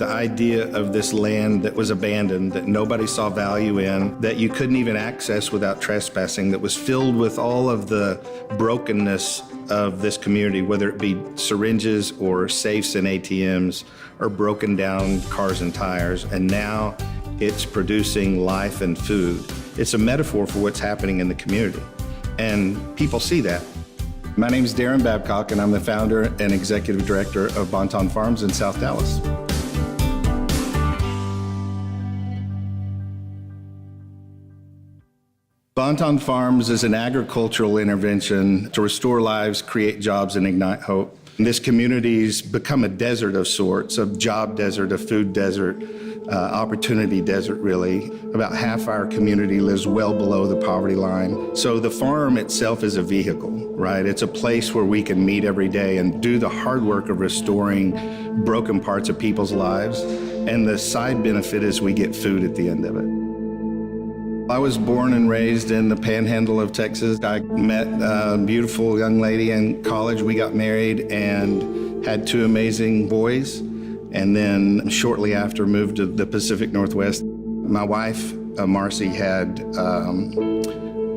The idea of this land that was abandoned, that nobody saw value in, that you couldn't even access without trespassing, that was filled with all of the brokenness of this community, whether it be syringes or safes and ATMs or broken down cars and tires, and now it's producing life and food. It's a metaphor for what's happening in the community, and people see that. My name is Darren Babcock, and I'm the founder and executive director of Bonton Farms in South Dallas. Bonton Farms is an agricultural intervention to restore lives, create jobs, and ignite hope. This community's become a desert of sorts, a job desert, a food desert, opportunity desert, really. About half our community lives well below the poverty line. So the farm itself is a vehicle, right? It's a place where we can meet every day and do the hard work of restoring broken parts of people's lives. And the side benefit is we get food at the end of it. I was born and raised in the panhandle of Texas. I met a beautiful young lady in college. We got married and had two amazing boys. And then shortly after, moved to the Pacific Northwest. My wife, Marcy, had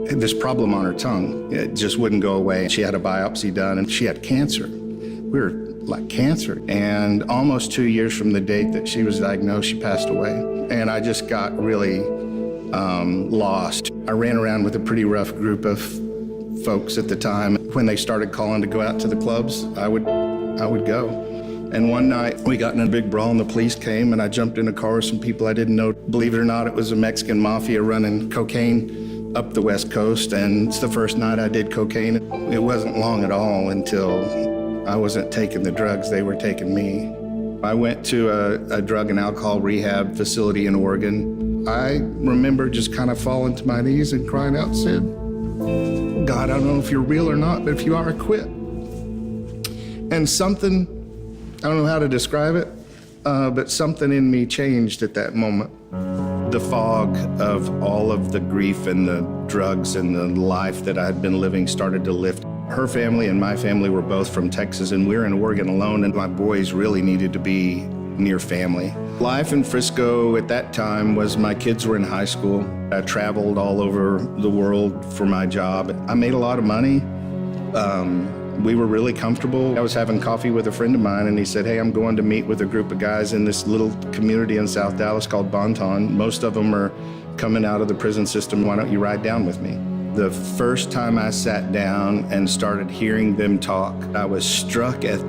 this problem on her tongue. It just wouldn't go away. She had a biopsy done and she had cancer. We were like cancer. And almost 2 years from the date that she was diagnosed, she passed away. And I just got really lost. I ran around with a pretty rough group of folks at the time. When they started calling to go out to the clubs, I would go. And one night we got in a big brawl and the police came and I jumped in a car with some people I didn't know. Believe it or not, it was a Mexican mafia running cocaine up the West Coast, and it's the first night I did cocaine. It wasn't long at all until I wasn't taking the drugs, they were taking me. I went to a drug and alcohol rehab facility in Oregon. I remember just kind of falling to my knees and crying out, said, God, I don't know if you're real or not, but if you are, I quit. And something, I don't know how to describe it, but something in me changed at that moment. The fog of all of the grief and the drugs and the life that I had been living started to lift. Her family and my family were both from Texas, and we were in Oregon alone, and my boys really needed to be near family. Life in Frisco at that time was my kids were in high school. I traveled all over the world for my job. I made a lot of money. We were really comfortable. I was having coffee with a friend of mine and he said, hey, I'm going to meet with a group of guys in this little community in South Dallas called Bonton. Most of them are coming out of the prison system. Why don't you ride down with me? The first time I sat down and started hearing them talk, I was struck at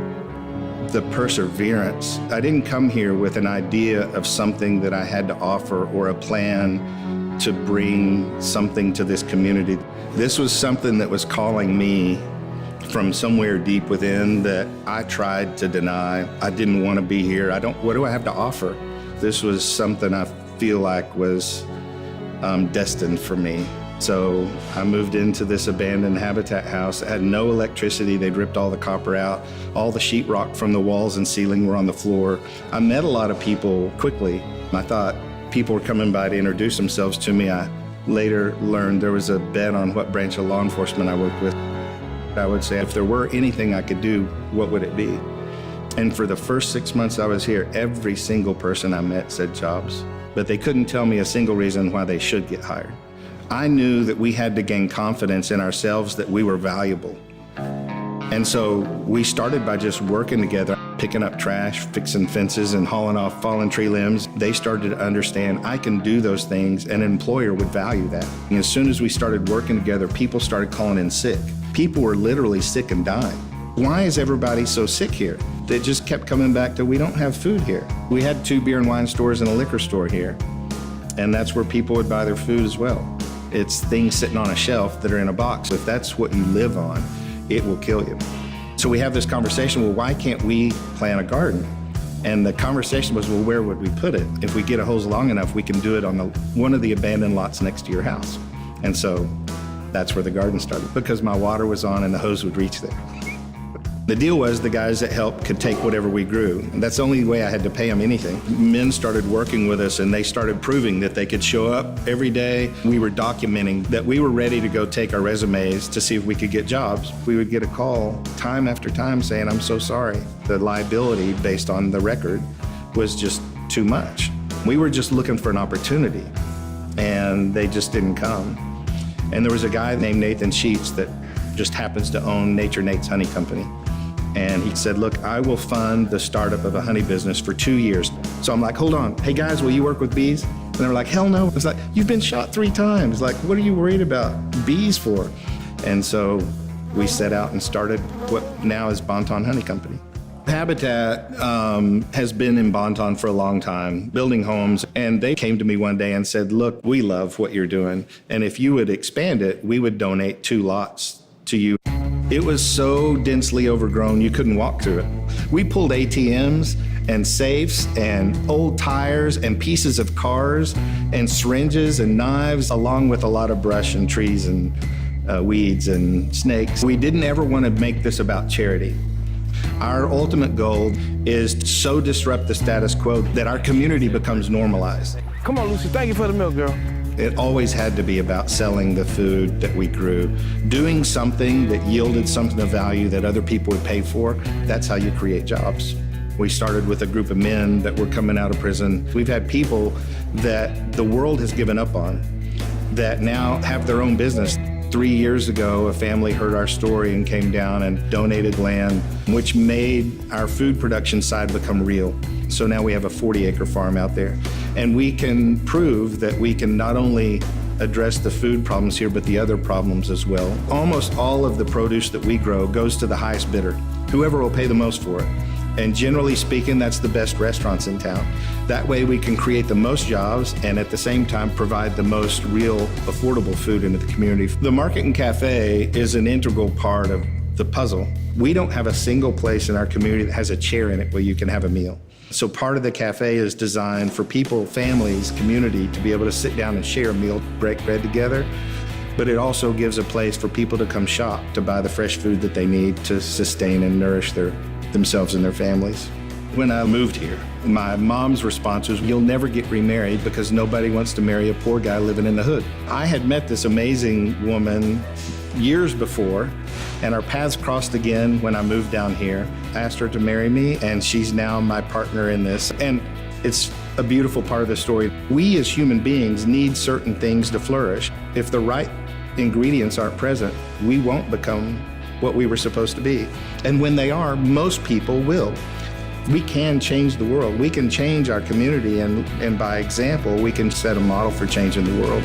the perseverance. I didn't come here with an idea of something that I had to offer or a plan to bring something to this community. This was something that was calling me from somewhere deep within that I tried to deny. I didn't want to be here. What do I have to offer? This was something I feel like was destined for me. So I moved into this abandoned habitat house. It had no electricity. They'd ripped all the copper out. All the sheetrock from the walls and ceiling were on the floor. I met a lot of people quickly. I thought people were coming by to introduce themselves to me. I later learned there was a bet on what branch of law enforcement I worked with. I would say if there were anything I could do, what would it be? And for the first 6 months I was here, every single person I met said jobs, but they couldn't tell me a single reason why they should get hired. I knew that we had to gain confidence in ourselves that we were valuable. And so we started by just working together, picking up trash, fixing fences, and hauling off fallen tree limbs. They started to understand I can do those things, and an employer would value that. And as soon as we started working together, people started calling in sick. People were literally sick and dying. Why is everybody so sick here? They just kept coming back to, we don't have food here. We had 2 beer and wine stores and a liquor store here, and that's where people would buy their food as well. It's things sitting on a shelf that are in a box. If that's what you live on, it will kill you. So we have this conversation, well, why can't we plant a garden? And the conversation was, well, where would we put it? If we get a hose long enough, we can do it on one of the abandoned lots next to your house. And so that's where the garden started, because my water was on and the hose would reach there. The deal was the guys that helped could take whatever we grew. That's the only way I had to pay them anything. Men started working with us and they started proving that they could show up every day. We were documenting that we were ready to go take our resumes to see if we could get jobs. We would get a call time after time saying, I'm so sorry. The liability based on the record was just too much. We were just looking for an opportunity, and they just didn't come. And there was a guy named Nathan Sheets that just happens to own Nature Nate's Honey Company. And he said, look, I will fund the startup of a honey business for 2 years. So I'm like, hold on. Hey guys, will you work with bees? And they're like, hell no. It's like, you've been shot 3 times. Like, what are you worried about bees for? And so we set out and started what now is Bonton Honey Company. Habitat has been in Bonton for a long time, building homes, and they came to me one day and said, look, we love what you're doing, and if you would expand it, we would donate 2 lots to you. It was so densely overgrown, you couldn't walk through it. We pulled ATMs and safes and old tires and pieces of cars and syringes and knives, along with a lot of brush and trees and weeds and snakes. We didn't ever want to make this about charity. Our ultimate goal is to so disrupt the status quo that our community becomes normalized. Come on, Lucy, thank you for the milk, girl. It always had to be about selling the food that we grew, doing something that yielded something of value that other people would pay for. That's how you create jobs. We started with a group of men that were coming out of prison. We've had people that the world has given up on that now have their own business. 3 years ago, a family heard our story and came down and donated land, which made our food production side become real. So now we have a 40-acre farm out there. And we can prove that we can not only address the food problems here, but the other problems as well. Almost all of the produce that we grow goes to the highest bidder, whoever will pay the most for it. And generally speaking, that's the best restaurants in town. That way we can create the most jobs and at the same time provide the most real affordable food into the community. The market and cafe is an integral part of the puzzle. We don't have a single place in our community that has a chair in it where you can have a meal. So part of the cafe is designed for people, families, community to be able to sit down and share a meal, break bread together. But it also gives a place for people to come shop, to buy the fresh food that they need to sustain and nourish themselves and their families. When I moved here, my mom's response was, you'll never get remarried because nobody wants to marry a poor guy living in the hood. I had met this amazing woman years before, and our paths crossed again when I moved down here. I asked her to marry me, and she's now my partner in this. And it's a beautiful part of the story. We as human beings need certain things to flourish. If the right ingredients aren't present, we won't become what we were supposed to be. And when they are, most people will. We can change the world. We can change our community, and by example, we can set a model for changing the world.